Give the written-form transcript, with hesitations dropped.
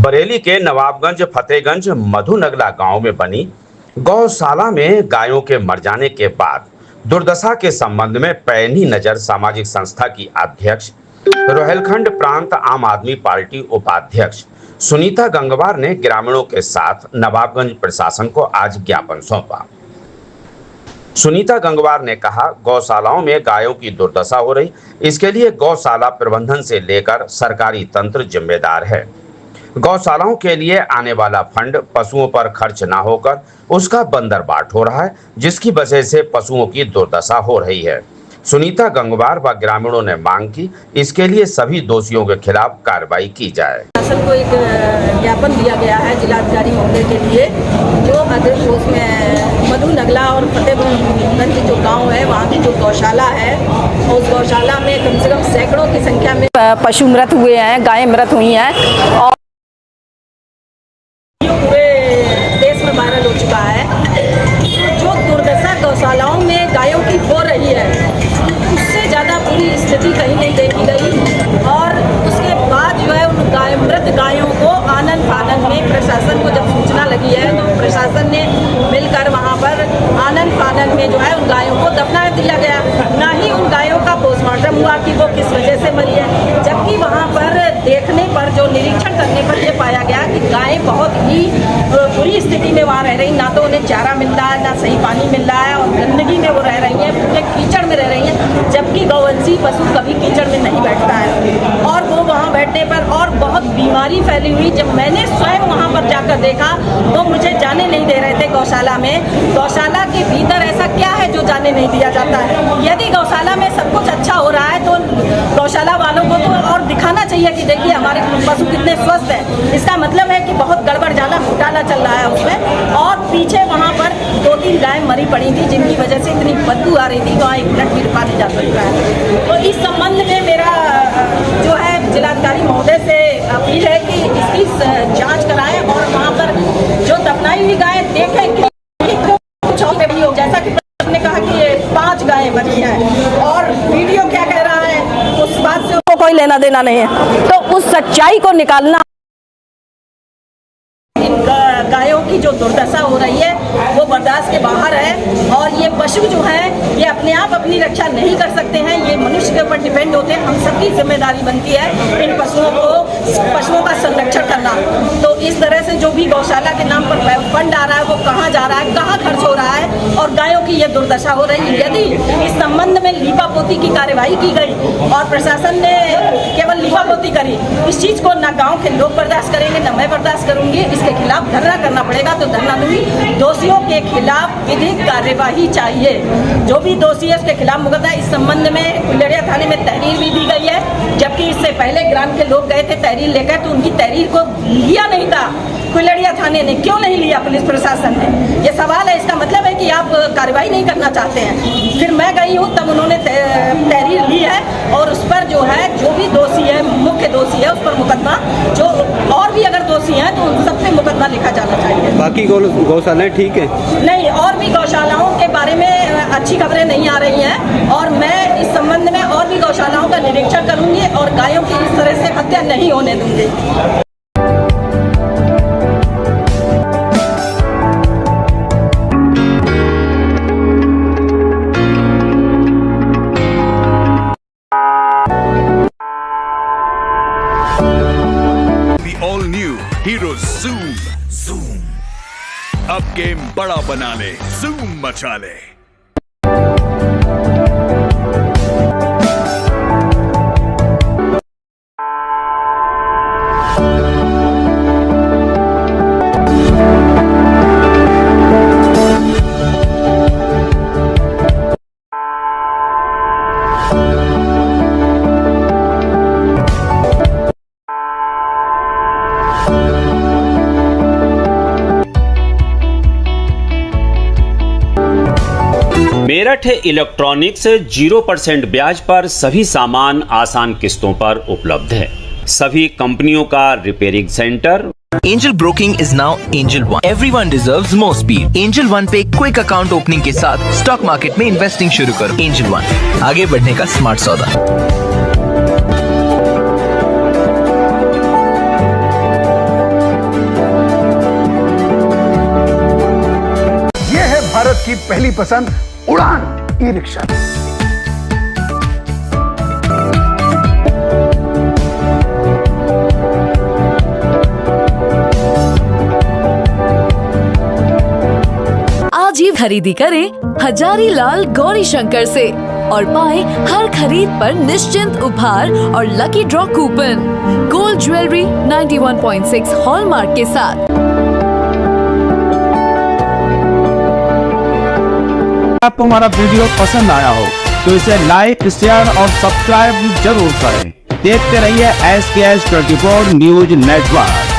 बरेली के नवाबगंज फतेहगंज मधुनगला गांव में बनी गौशाला में गायों के मर जाने के बाद दुर्दशा के संबंध में पैनी नजर सामाजिक संस्था की अध्यक्ष, रोहेलखंड प्रांत आम आदमी पार्टी उपाध्यक्ष सुनीता गंगवार ने ग्रामीणों के साथ नवाबगंज प्रशासन को आज ज्ञापन सौंपा। सुनीता गंगवार ने कहा, गौशालाओं में गायों की दुर्दशा हो रही, इसके लिए गौशाला प्रबंधन से लेकर सरकारी तंत्र जिम्मेदार है। गौशालाओं के लिए आने वाला फंड पशुओं पर खर्च ना होकर उसका बंदरबाट हो रहा है, जिसकी वजह से पशुओं की दुर्दशा हो रही है। सुनीता गंगवार व ग्रामीणों ने मांग की, इसके लिए सभी दोषियों के खिलाफ कार्रवाई की जाए। शासन को एक ज्ञापन दिया गया है जिलाधिकारी महोदय के लिए, जो अध्यक्ष उसमें मधुनगला और फतेहगंज जो गांव है वहाँ की जो गौशाला है, उस गौशाला में कम से कम सैकड़ों की संख्या में पशु मृत हुए हैं, गायें मृत हुई हैं और पूरे देश में वायरल हो चुका है। जो दुर्दशा गौशालाओं में गायों की हो रही है, उससे ज़्यादा बुरी स्थिति कहीं नहीं देखी गई। और उसके बाद जो है उन मृत गायों को आनन फानन में प्रशासन को जब सूचना लगी है तो प्रशासन ने मिलकर वहाँ पर आनन फानन में जो है उन गायों को दफना दिया गया। ना ही उन गायों का पोस्टमार्टम हुआ कि वो किस वजह से मरी है, जबकि वहाँ पर देखने पर जो निरीक्षण करने पर यह पाया गया कि गायें बहुत ही बुरी स्थिति में वहाँ रह रही, ना तो उन्हें चारा मिल रहा है, ना सही पानी मिल रहा है और गंदगी में वो रह रही हैं, पूरे कीचड़ में रह रही हैं, जबकि गौवंशी पशु कभी कीचड़ में नहीं बैठता है। और वो वहाँ बैठने पर और बहुत बीमारी फैली हुई। जब मैंने स्वयं वहाँ पर जाकर देखा तो मुझे जाने नहीं दे रहे थे गौशाला में। गौशाला के भीतर ऐसा क्या है जो जाने नहीं दिया जाता है? यदि गौशाला में सब कुछ अच्छा हो रहा है तो गौशाला वालों को तो और दिखाना चाहिए कि देखिए हमारे पशु कितने स्वस्थ हैं। इसका मतलब है कि बहुत गड़बड़ जाला घोटाला चल रहा है उसमें। और पीछे वहाँ पर 2-3 गायें मरी पड़ी थी, जिनकी वजह से इतनी बदबू आ रही थी, वहाँ 1 मिनट भी रुका नहीं जा सकता है। तो इस संबंध में मेरा जो है जिलाधिकारी महोदय से अपील है कि इसकी जांच कराएं और वहाँ पर जो दफनाई हुई गायें देखें कि कुछ और भी हो। जैसा कि ने कहा कि 5 गायें बची हैं और वीडियो क्या कह रहा है उस बात से उसको कोई लेना देना नहीं है। तो उस सच्चाई को निकालना, गायों की जो दुर्दशा हो रही है वो बर्दाश्त के बाहर है। और ये पशु जो हैं ये अपने आप अपनी रक्षा नहीं कर सकते हैं, ये मनुष्य के ऊपर डिपेंड होते हैं। हम सबकी जिम्मेदारी बनती है इन पशुओं का संरक्षण करना। तो इस तरह से जो भी गौशाला के नाम पर फंड आ रहा है वो कहाँ जा रहा है, कहाँ खर्च हो रहा है और गायों की ये दुर्दशा हो रही है। यदि इस संबंध में लीपापोती की कार्यवाही की गई और प्रशासन ने केवल लीपापोती करी, इस चीज को ना गाँव के लोग बर्दाश्त करेंगे, ना मैं बर्दाश्त करूंगी। इसके खिलाफ धरना करना पड़ेगा तो धरना दूंगी। दोषियों के खिलाफ विधिक कार्यवाही चाहिए। जो भी दोषी है उसके खिलाफ मुकदमा। इस संबंध में कुल्लड़िया थाने में तहरीर भी दी गई है, जबकि इससे पहले ग्राम के लोग गए थे तहरीर लेकर, तो उनकी तहरीर को लिया नहीं था कुल्लड़िया थाने ने। क्यों नहीं लिया पुलिस प्रशासन ने? ये सवाल है। इसका मतलब है कि आप कार्रवाई नहीं करना चाहते हैं। फिर मैं गई हूँ तब उन्होंने तहरीर ली है और उस पर जो है जो भी दोषी है, मुख्य दोषी है, उस पर मुकदमा, जो और भी अगर दोषी हैं तो उन सब पे मुकदमा लिखा जाना चाहिए। बाकी गौशालाएं ठीक है? नहीं, और भी गौशालाओं के बारे में अच्छी खबरें नहीं आ रही हैं और मैं इस संबंध में और भी गौशालाओं का निरीक्षण करूंगी और गायों की इस तरह से हत्या नहीं होने दूंगी। ऑल न्यू हीरो ज़ूम अब गेम बड़ा बना ले, ज़ूम मचा ले। मेरठ इलेक्ट्रॉनिक्स 0% ब्याज पर सभी सामान आसान किस्तों पर उपलब्ध है। सभी कंपनियों का repairing centre. Angel Broking is now Angel One. Everyone deserves more speed. Angel One पे क्विक अकाउंट ओपनिंग के साथ स्टॉक मार्केट में इन्वेस्टिंग शुरू करो। Angel One, आगे बढ़ने का स्मार्ट सौदा। की पहली पसंद उड़ान ई रिक्शा। आज ही खरीदी करें हजारीलाल गौरी शंकर से और पाएं हर खरीद पर निश्चिंत उपहार और lucky draw coupon. Gold jewellery 91.6 hallmark के साथ। आपको हमारा वीडियो पसंद आया हो तो इसे लाइक, शेयर और सब्सक्राइब जरूर करें। देखते रहिए SKS 24 न्यूज नेटवर्क।